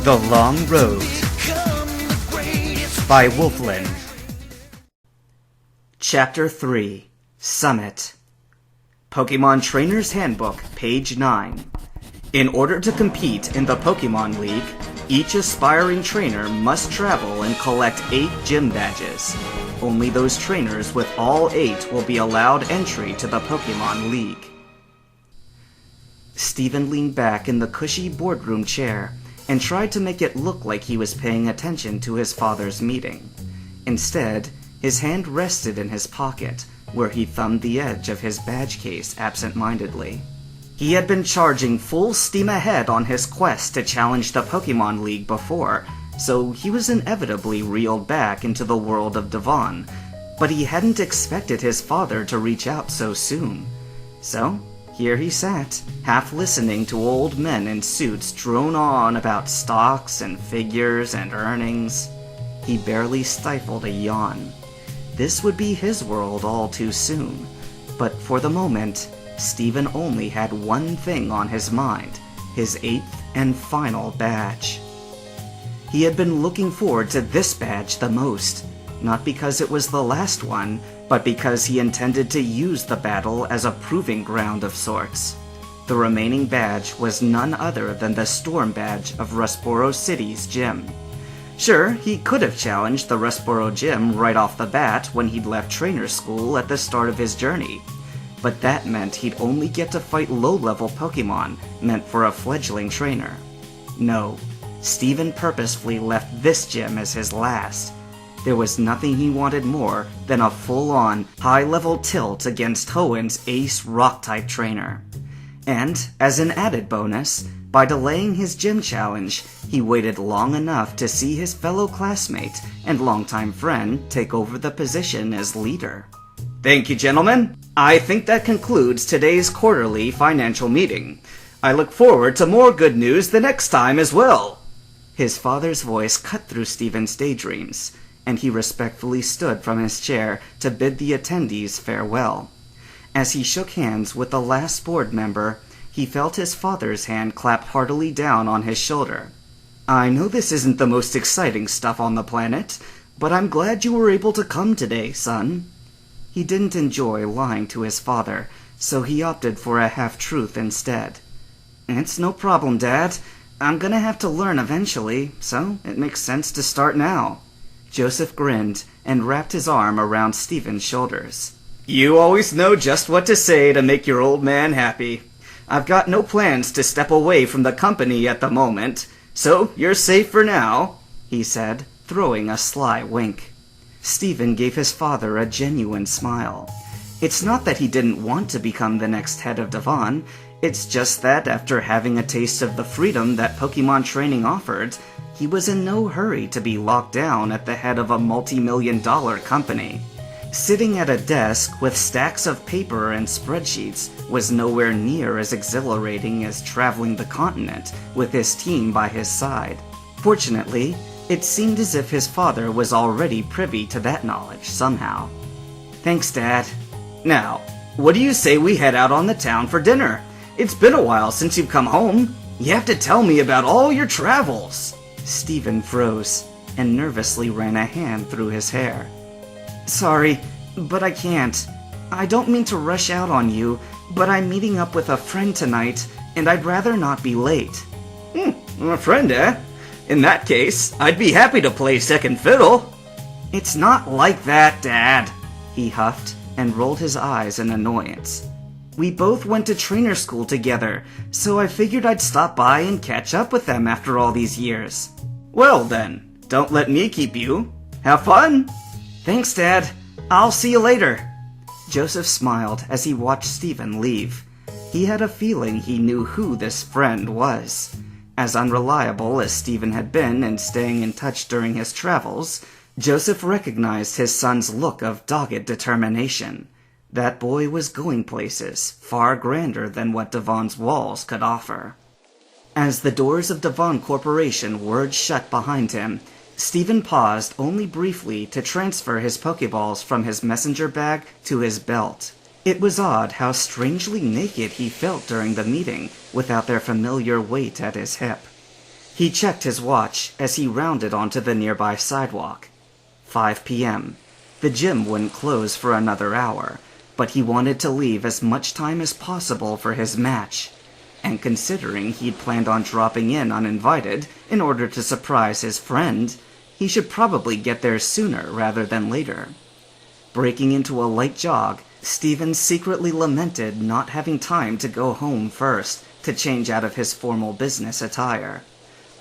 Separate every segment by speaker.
Speaker 1: The Long Road by Wolfland. Chapter 3 Summit. Pokemon Trainer's Handbook, page 9. In order to compete in the Pokemon League, each aspiring trainer must travel and collect 8 gym badges. Only those trainers with all 8 will be allowed entry to the Pokemon League. Steven leaned back in the cushy boardroom chair and tried to make it look like he was paying attention to his father's meeting. Instead, his hand rested in his pocket, where he thumbed the edge of his badge case absent-mindedly. He had been charging full steam ahead on his quest to challenge the Pokemon League before, so he was inevitably reeled back into the world of Devon, but he hadn't expected his father to reach out so soon. So, here he sat, half listening to old men in suits drone on about stocks and figures and earnings. He barely stifled a yawn. This would be his world all too soon, but for the moment, Steven only had one thing on his mind, his 8th and final badge. He had been looking forward to this badge the most, not because it was the last one, but because he intended to use the battle as a proving ground of sorts. The remaining badge was none other than the Storm Badge of Rustboro City's gym. Sure, he could have challenged the Rustboro gym right off the bat when he'd left trainer school at the start of his journey, but that meant he'd only get to fight low-level Pokemon meant for a fledgling trainer. No, Steven purposefully left this gym as his last. There was nothing he wanted more than a full-on, high-level tilt against Hoenn's ace rock-type trainer. And, as an added bonus, by delaying his gym challenge, he waited long enough to see his fellow classmate and longtime friend take over the position as leader. Thank you, gentlemen. I think that concludes today's quarterly financial meeting. I look forward to more good news the next time as well. His father's voice cut through Steven's daydreams, and he respectfully stood from his chair to bid the attendees farewell. As he shook hands with the last board member, he felt his father's hand clap heartily down on his shoulder. I know this isn't the most exciting stuff on the planet, but I'm glad you were able to come today, son. He didn't enjoy lying to his father, so he opted for a half-truth instead. It's no problem, Dad. I'm gonna have to learn eventually, so it makes sense to start now. Joseph grinned and wrapped his arm around Steven's shoulders. You always know just what to say to make your old man happy. I've got no plans to step away from the company at the moment, so you're safe for now, he said, throwing a sly wink. Steven gave his father a genuine smile. It's not that he didn't want to become the next head of Devon, it's just that after having a taste of the freedom that Pokemon training offered, he was in no hurry to be locked down at the head of a multi-million-dollar company. Sitting at a desk with stacks of paper and spreadsheets was nowhere near as exhilarating as traveling the continent with his team by his side. Fortunately, it seemed as if his father was already privy to that knowledge somehow. Thanks, Dad. Now, what do you say we head out on the town for dinner? It's been a while since you've come home. You have to tell me about all your travels. Steven froze and nervously ran a hand through his hair. Sorry, but I can't. I don't mean to rush out on you, but I'm meeting up with a friend tonight, and I'd rather not be late. A friend, eh? In that case, I'd be happy to play second fiddle. It's not like that, Dad, he huffed and rolled his eyes in annoyance. We both went to trainer school together, so I figured I'd stop by and catch up with them after all these years. Well then, don't let me keep you. Have fun! Thanks, Dad. I'll see you later. Joseph smiled as he watched Steven leave. He had a feeling he knew who this friend was. As unreliable as Steven had been in staying in touch during his travels, Joseph recognized his son's look of dogged determination. That boy was going places far grander than what Devon's walls could offer. As the doors of Devon Corporation whirred shut behind him, Steven paused only briefly to transfer his Pokeballs from his messenger bag to his belt. It was odd how strangely naked he felt during the meeting without their familiar weight at his hip. He checked his watch as he rounded onto the nearby sidewalk. 5 p.m. The gym wouldn't close for another hour, but he wanted to leave as much time as possible for his match. And considering he'd planned on dropping in uninvited in order to surprise his friend, he should probably get there sooner rather than later. Breaking into a light jog, Stephen secretly lamented not having time to go home first to change out of his formal business attire.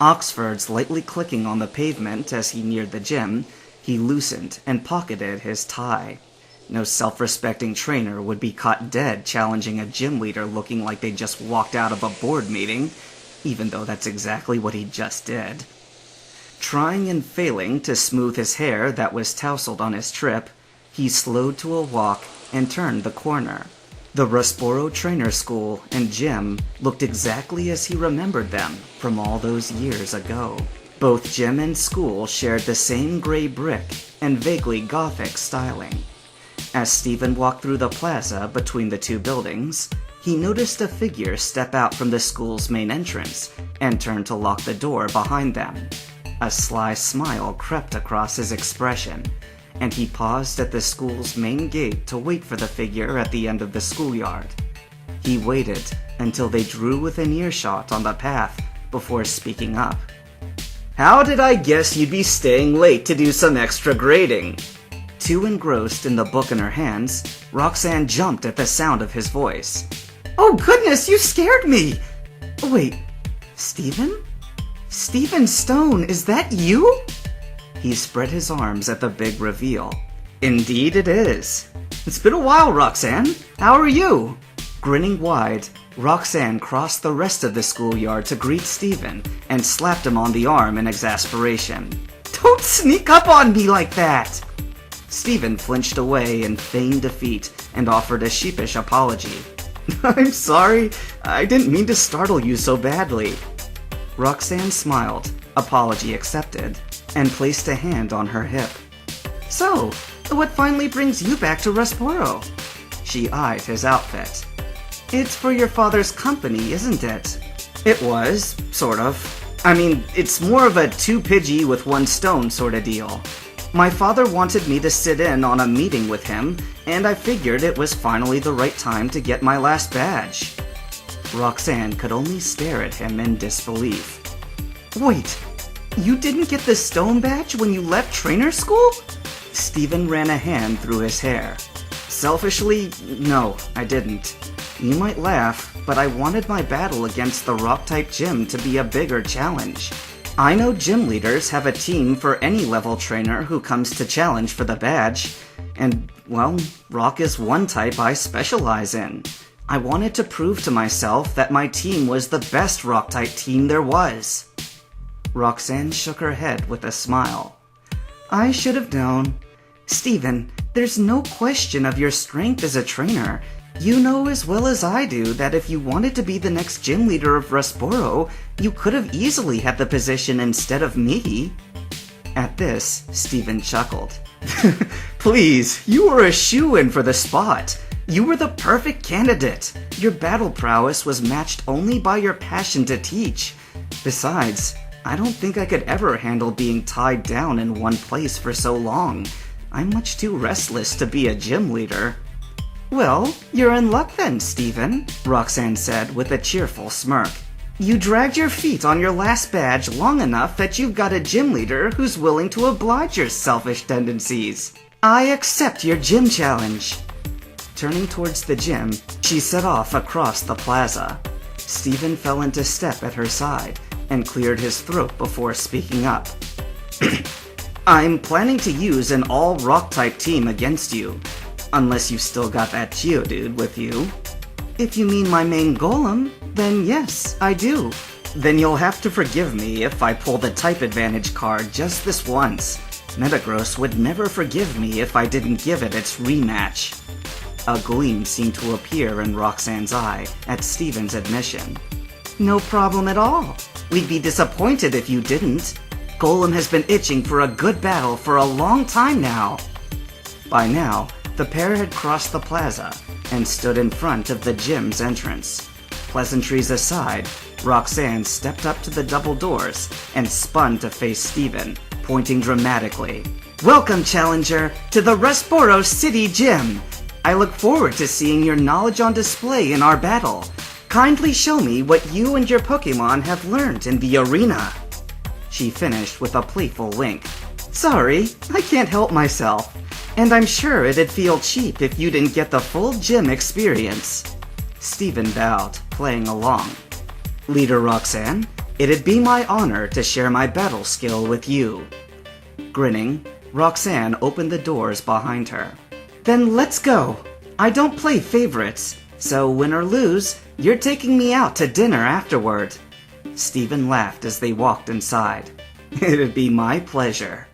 Speaker 1: Oxfords lightly clicking on the pavement as he neared the gym, he loosened and pocketed his tie. No self-respecting trainer would be caught dead challenging a gym leader looking like they just walked out of a board meeting, even though that's exactly what he just did. Trying and failing to smooth his hair that was tousled on his trip, he slowed to a walk and turned the corner. The Rusboro Trainer School and gym looked exactly as he remembered them from all those years ago. Both gym and school shared the same gray brick and vaguely gothic styling. As Stephen walked through the plaza between the two buildings, he noticed a figure step out from the school's main entrance and turn to lock the door behind them. A sly smile crept across his expression, and he paused at the school's main gate to wait for the figure at the end of the schoolyard. He waited until they drew within earshot on the path before speaking up. "How did I guess you'd be staying late to do some extra grading?" Too engrossed in the book in her hands, Roxanne jumped at the sound of his voice. "Oh goodness, you scared me!" "Wait, Stephen? Stephen Stone, is that you?" He spread his arms at the big reveal. "Indeed it is. It's been a while, Roxanne. How are you?" Grinning wide, Roxanne crossed the rest of the schoolyard to greet Stephen and slapped him on the arm in exasperation. "Don't sneak up on me like that!" Stephen flinched away in feigned defeat and offered a sheepish apology. "I'm sorry, I didn't mean to startle you so badly." Roxanne smiled, apology accepted, and placed a hand on her hip. "So, what finally brings you back to Rusboro?" She eyed his outfit. "It's for your father's company, isn't it?" "It was, sort of. I mean, it's more of a 2 Pidgey with 1 stone sort of deal. My father wanted me to sit in on a meeting with him, and I figured it was finally the right time to get my last badge." Roxanne could only stare at him in disbelief. "Wait, you didn't get the stone badge when you left trainer school?" Stephen ran a hand through his hair. "Selfishly, no, I didn't. You might laugh, but I wanted my battle against the Rock-type gym to be a bigger challenge. I know gym leaders have a team for any level trainer who comes to challenge for the badge, and, well, Rock is one type I specialize in. I wanted to prove to myself that my team was the best Rock-type team there was." Roxanne shook her head with a smile. "I should have known. Stephen, there's no question of your strength as a trainer. You know as well as I do that if you wanted to be the next gym leader of Rusboro, you could have easily had the position instead of me." At this, Stephen chuckled. "Please, you were a shoo-in for the spot. You were the perfect candidate. Your battle prowess was matched only by your passion to teach. Besides, I don't think I could ever handle being tied down in one place for so long. I'm much too restless to be a gym leader." "Well, you're in luck then, Stephen," Roxanne said with a cheerful smirk. "You dragged your feet on your last badge long enough that you've got a gym leader who's willing to oblige your selfish tendencies. I accept your gym challenge." Turning towards the gym, she set off across the plaza. Stephen fell into step at her side and cleared his throat before speaking up. "I'm planning to use an all-rock-type team against you. Unless you've still got that Geodude with you." "If you mean my main golem, then yes, I do." "Then you'll have to forgive me if I pull the type advantage card just this once. Metagross would never forgive me if I didn't give it its rematch." A gleam seemed to appear in Roxanne's eye at Stephen's admission. "No problem at all. We'd be disappointed if you didn't. Golem has been itching for a good battle for a long time now." By now, the pair had crossed the plaza and stood in front of the gym's entrance. Pleasantries aside, Roxanne stepped up to the double doors and spun to face Steven, pointing dramatically. Welcome, Challenger, to the Rustboro City Gym! I look forward to seeing your knowledge on display in our battle. Kindly show me what you and your Pokémon have learned in the arena. She finished with a playful wink. Sorry, I can't help myself. And I'm sure it'd feel cheap if you didn't get the full gym experience. Steven bowed, playing along. Leader Roxanne, it'd be my honor to share my battle skill with you. Grinning, Roxanne opened the doors behind her. Then let's go. I don't play favorites, so win or lose, you're taking me out to dinner afterward. Steven laughed as they walked inside. It'd be my pleasure.